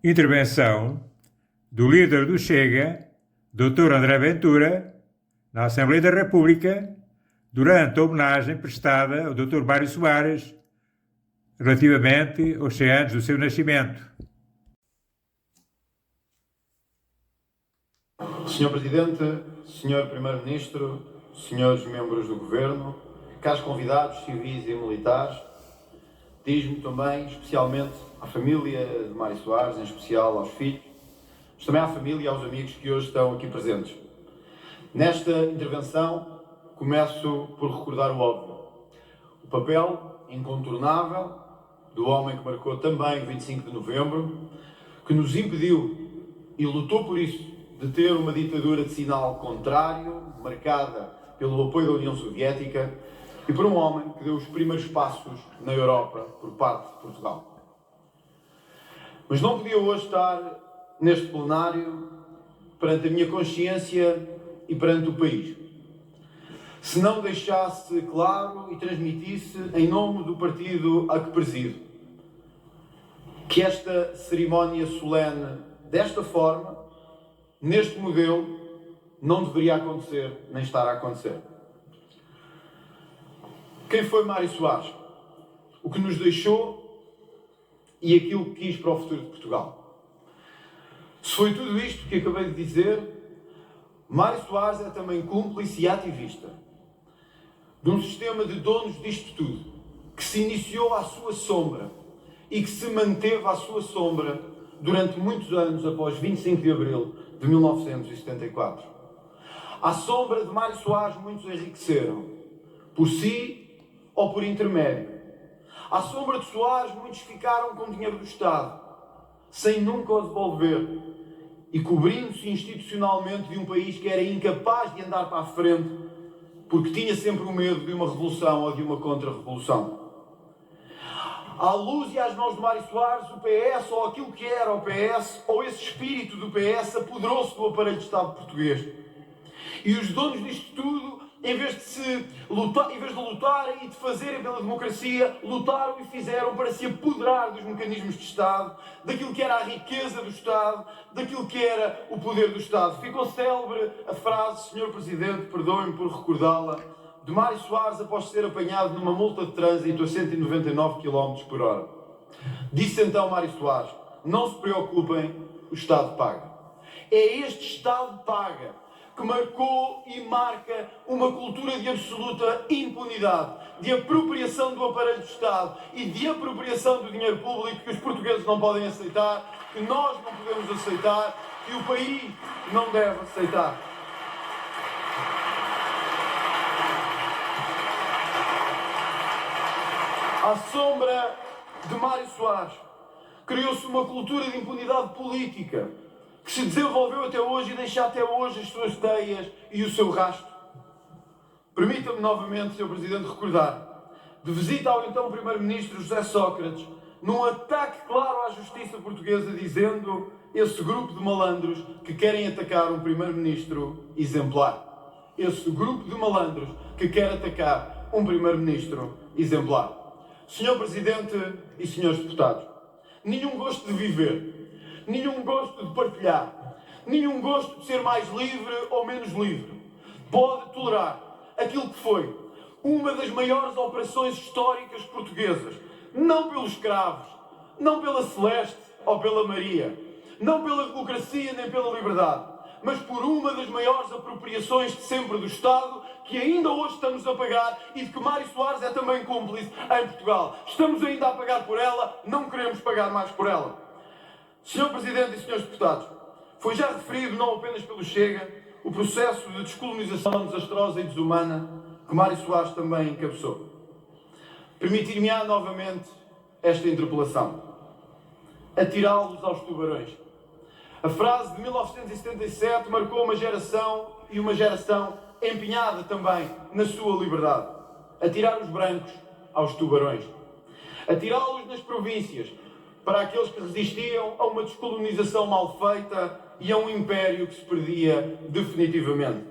Intervenção do líder do Chega, Dr. André Ventura, na Assembleia da República, durante a homenagem prestada ao Dr. Mário Soares, relativamente aos 100 anos do seu nascimento. Senhor Presidente, Senhor Primeiro-Ministro, senhores membros do Governo, caros convidados civis e militares, diz-me também, especialmente à família de Mário Soares, em especial aos filhos, mas também à família e aos amigos que hoje estão aqui presentes. Nesta intervenção, começo por recordar o óbvio. O papel incontornável do homem que marcou também o 25 de novembro, que nos impediu e lutou por isso de ter uma ditadura de sinal contrário, marcada pelo apoio da União Soviética, e por um homem que deu os primeiros passos na Europa por parte de Portugal. Mas não podia hoje estar neste plenário perante a minha consciência e perante o país, se não deixasse claro e transmitisse, em nome do partido a que presido, que esta cerimónia solene, desta forma, neste modelo, não deveria acontecer, nem estar a acontecer. Quem foi Mário Soares? O que nos deixou e aquilo que quis para o futuro de Portugal. Se foi tudo isto que acabei de dizer, Mário Soares é também cúmplice e ativista de um sistema de donos disto tudo, que se iniciou à sua sombra e que se manteve à sua sombra durante muitos anos após 25 de abril de 1974. À sombra de Mário Soares, muitos enriqueceram, por si ou por intermédio. À sombra de Soares, muitos ficaram com dinheiro do Estado, sem nunca o devolver, e cobrindo-se institucionalmente de um país que era incapaz de andar para a frente, porque tinha sempre o medo de uma revolução ou de uma contra-revolução. À luz e às mãos de Mário Soares, o PS, ou aquilo que era o PS, ou esse espírito do PS, apoderou-se do aparelho de Estado português. E os donos disto tudo, em vez de lutarem e de fazerem pela democracia, lutaram e fizeram para se apoderar dos mecanismos de Estado, daquilo que era a riqueza do Estado, daquilo que era o poder do Estado. Ficou célebre a frase, Sr. Presidente, perdoe-me por recordá-la, de Mário Soares após ser apanhado numa multa de trânsito a 199 km por hora. Disse então Mário Soares: não se preocupem, o Estado paga. É este Estado paga que marcou e marca uma cultura de absoluta impunidade, de apropriação do aparelho do Estado e de apropriação do dinheiro público que os portugueses não podem aceitar, que nós não podemos aceitar, que o país não deve aceitar. À sombra de Mário Soares, criou-se uma cultura de impunidade política que se desenvolveu até hoje e deixa até hoje as suas teias e o seu rastro. Permita-me novamente, Sr. Presidente, recordar de visita ao então Primeiro-Ministro José Sócrates, num ataque claro à justiça portuguesa, dizendo esse grupo de malandros que querem atacar um Primeiro-Ministro exemplar. Esse grupo de malandros que quer atacar um Primeiro-Ministro exemplar. Sr. Presidente e senhores deputados, nenhum gosto de viver, nenhum gosto de partilhar, nenhum gosto de ser mais livre ou menos livre pode tolerar aquilo que foi uma das maiores operações históricas portuguesas, não pelos escravos, não pela Celeste ou pela Maria, não pela democracia nem pela liberdade, mas por uma das maiores apropriações de sempre do Estado, que ainda hoje estamos a pagar e de que Mário Soares é também cúmplice em Portugal. Estamos ainda a pagar por ela, não queremos pagar mais por ela. Sr. Presidente e senhores deputados, foi já referido, não apenas pelo Chega, o processo de descolonização desastrosa e desumana que Mário Soares também encabeçou. Permitir-me-á novamente esta interpelação. Atirá-los aos tubarões. A frase de 1977 marcou uma geração e uma geração empenhada também na sua liberdade. Atirar os brancos aos tubarões. Atirá-los nas províncias para aqueles que resistiam a uma descolonização mal feita e a um império que se perdia definitivamente.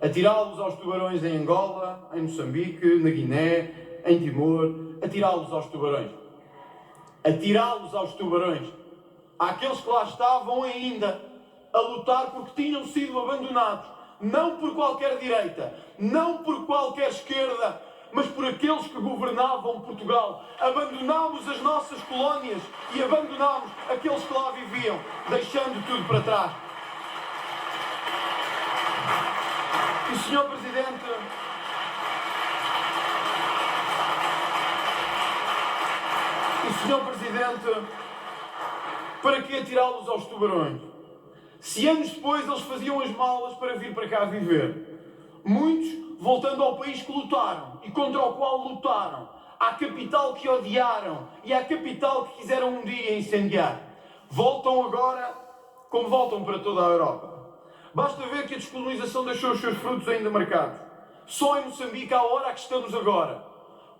Atirá-los aos tubarões em Angola, em Moçambique, na Guiné, em Timor. Atirá-los aos tubarões. Atirá-los aos tubarões. àqueles que lá estavam ainda a lutar porque tinham sido abandonados, não por qualquer direita, não por qualquer esquerda, mas por aqueles que governavam Portugal. Abandonámos as nossas colónias e abandonámos aqueles que lá viviam, deixando tudo para trás. E, Sr. Presidente, para que atirá-los aos tubarões? Se anos depois eles faziam as malas para vir para cá viver, muitos voltando ao país que lutaram e contra o qual lutaram, à capital que odiaram e à capital que quiseram um dia incendiar, voltam agora como voltam para toda a Europa. Basta ver que a descolonização deixou os seus frutos ainda marcados. Só em Moçambique, à hora que estamos agora,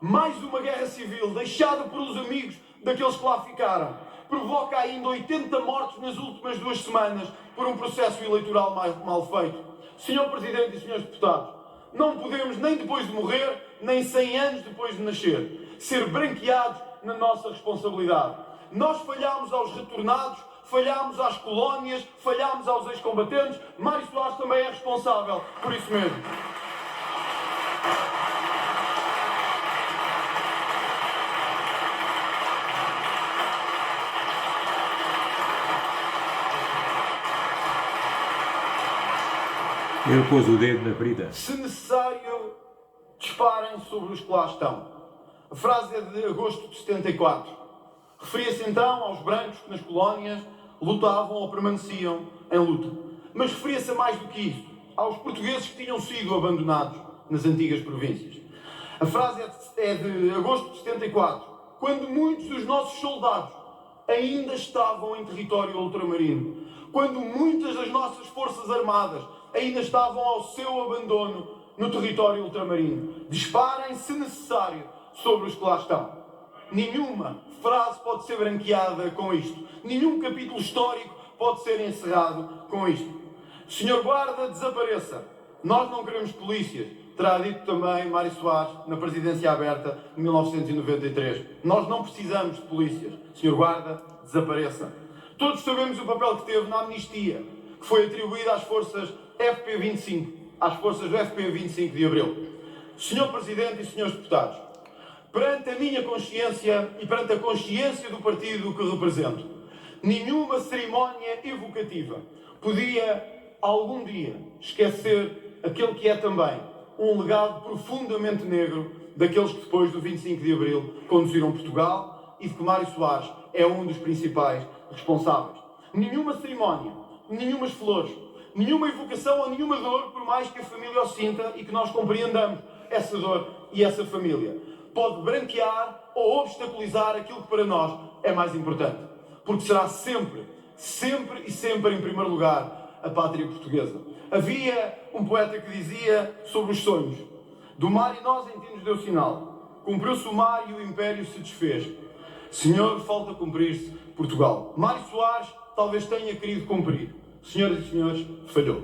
mais uma guerra civil deixada por os amigos daqueles que lá ficaram, provoca ainda 80 mortes nas últimas 2 semanas por um processo eleitoral mal feito. Sr. Presidente e Srs. Deputados, não podemos, nem depois de morrer, nem 100 anos depois de nascer, ser branqueados na nossa responsabilidade. Nós falhámos aos retornados, falhámos às colónias, falhámos aos ex-combatentes. Mário Soares também é responsável por isso mesmo. Ele pôs o dedo na ferida. Se necessário, disparem sobre os que lá estão. A frase é de agosto de 74. Referia-se então aos brancos que nas colónias lutavam ou permaneciam em luta. Mas referia-se a mais do que isso, aos portugueses que tinham sido abandonados nas antigas províncias. A frase é de agosto de 74, quando muitos dos nossos soldados ainda estavam em território ultramarino, quando muitas das nossas forças armadas ainda estavam ao seu abandono no território ultramarino. Disparem, se necessário, sobre os que lá estão. Nenhuma frase pode ser branqueada com isto. Nenhum capítulo histórico pode ser encerrado com isto. Senhor Guarda, desapareça. Nós não queremos polícias. Terá dito também Mário Soares na Presidência Aberta de 1993. Nós não precisamos de polícias. Senhor Guarda, desapareça. Todos sabemos o papel que teve na amnistia, que foi atribuída às forças FP25, às forças do FP 25 de Abril. Senhor Presidente e Srs. Deputados, perante a minha consciência e perante a consciência do partido que represento, nenhuma cerimónia evocativa podia, algum dia, esquecer aquele que é também um legado profundamente negro daqueles que depois do 25 de Abril conduziram Portugal e de que Mário Soares é um dos principais responsáveis. Nenhuma cerimónia, nenhumas flores, nenhuma evocação ou nenhuma dor, por mais que a família o sinta e que nós compreendamos essa dor e essa família, pode branquear ou obstaculizar aquilo que para nós é mais importante. Porque será sempre, sempre e sempre em primeiro lugar a pátria portuguesa. Havia um poeta que dizia sobre os sonhos: do mar e nós em ti nos deu sinal, cumpriu-se o mar e o império se desfez. Senhor, falta cumprir-se Portugal. Mário Soares talvez tenha querido cumprir. Senhoras e senhores, falhou.